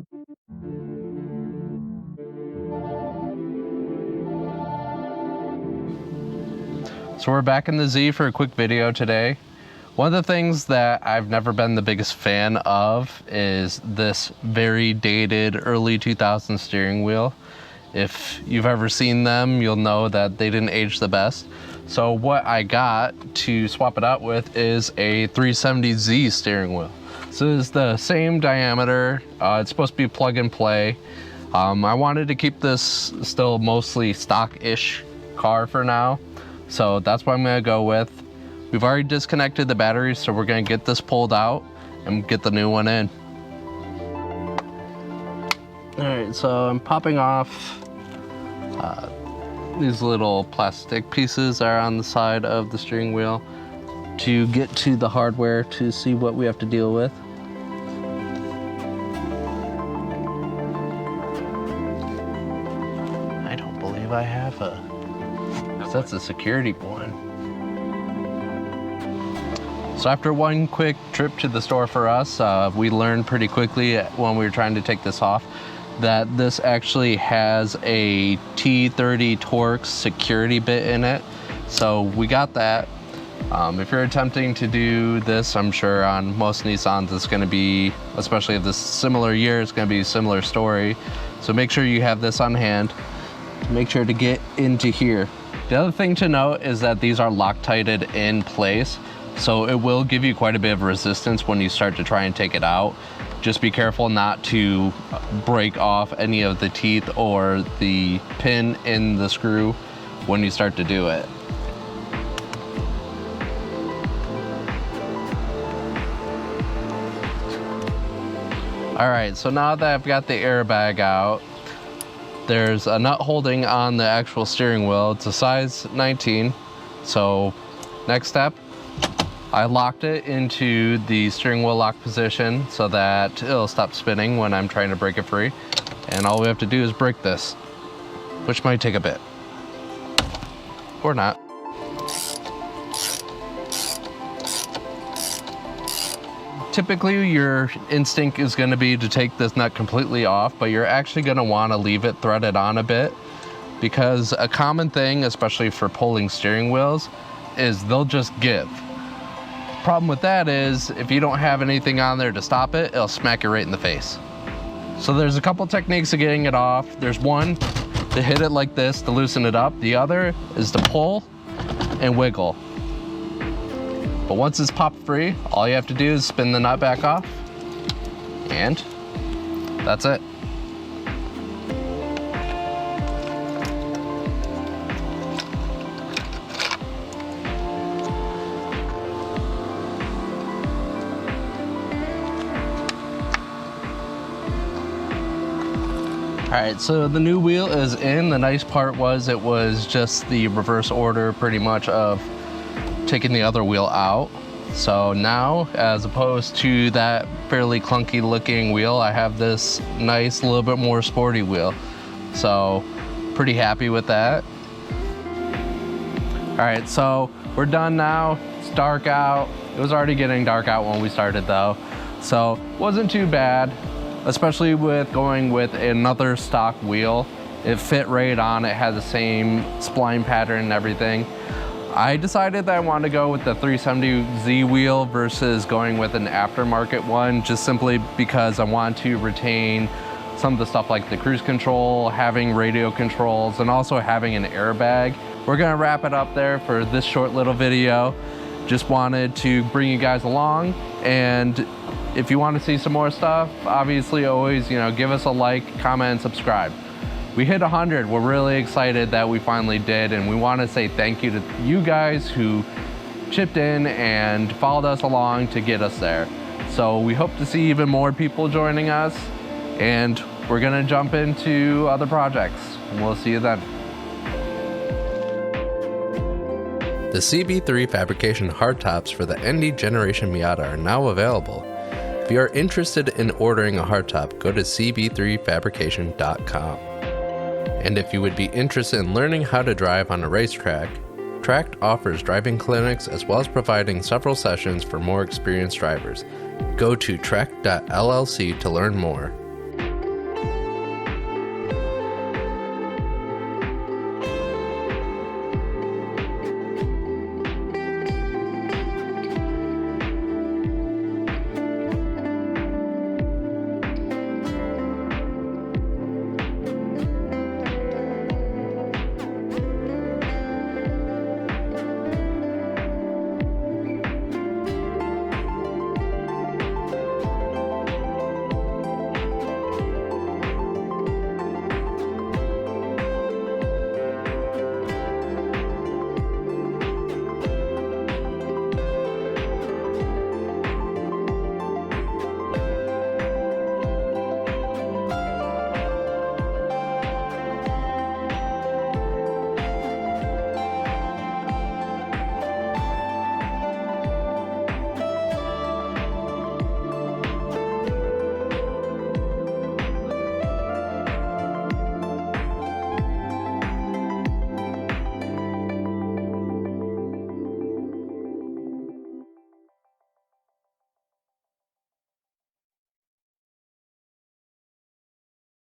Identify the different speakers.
Speaker 1: So we're back in the Z for a quick video today. One of the things that I've never been the biggest fan of is this very dated early 2000s steering wheel. If you've ever seen them, you'll know that they didn't age the best. So what I got to swap it out with is a 370Z steering wheel. So it's the same diameter. It's supposed to be plug and play. I wanted to keep this still mostly stock-ish car for now. So that's what I'm gonna go with. We've already disconnected the batteries, so we're gonna get this pulled out and get the new one in. All right, so I'm popping off these little plastic pieces that are on the side of the steering wheel to get to the hardware to see what we have to deal with. I don't believe I have a... That's a security one. So after one quick trip to the store for us, we learned pretty quickly when we were trying to take this off that this actually has a T30 Torx security bit in it. So we got that. If you're attempting to do this, I'm sure on most Nissans it's going to be, especially if this similar year, it's going to be a similar story. So make sure you have this on hand. Make sure to get into here. The other thing to note is that these are Loctited in place, so it will give you quite a bit of resistance when you start to try and take it out. Just be careful not to break off any of the teeth or the pin in the screw when you start to do it. All right, so now that I've got the airbag out, there's a nut holding on the actual steering wheel. It's a size 19. So next step, I locked it into the steering wheel lock position so that it'll stop spinning when I'm trying to break it free. And all we have to do is break this, which might take a bit, or not. Typically, your instinct is going to be to take this nut completely off, but you're actually going to want to leave it threaded on a bit, because a common thing, especially for pulling steering wheels, is they'll just give. Problem with that is, if you don't have anything on there to stop it, it'll smack you right in the face. So there's a couple techniques of getting it off. There's one, to hit it like this to loosen it up. The other is to pull and wiggle. But once it's popped free, all you have to do is spin the nut back off, and that's it. All right, so the new wheel is in. The nice part was it was just the reverse order pretty much of taking the other wheel out. So now, as opposed to that fairly clunky looking wheel, I have this nice, little bit more sporty wheel. So pretty happy with that. All right, so we're done now. It's dark out. It was already getting dark out when we started though. So wasn't too bad, especially with going with another stock wheel. It fit right on, it had the same spline pattern and everything. I decided that I wanted to go with the 370Z wheel versus going with an aftermarket one, just simply because I want to retain some of the stuff like the cruise control, having radio controls, and also having an airbag. We're gonna wrap it up there for this short little video. Just wanted to bring you guys along, and if you want to see some more stuff, obviously always, give us a like, comment, and subscribe. We hit 100. We're really excited that we finally did, and we want to say thank you to you guys who chipped in and followed us along to get us there. So we hope to see even more people joining us, and we're gonna jump into other projects. We'll see you then.
Speaker 2: The CB3 fabrication hardtops for the ND Generation Miata are now available. If you are interested in ordering a hardtop, go to cb3fabrication.com. And if you would be interested in learning how to drive on a racetrack, Tract offers driving clinics as well as providing several sessions for more experienced drivers. Go to tract.llc to learn more.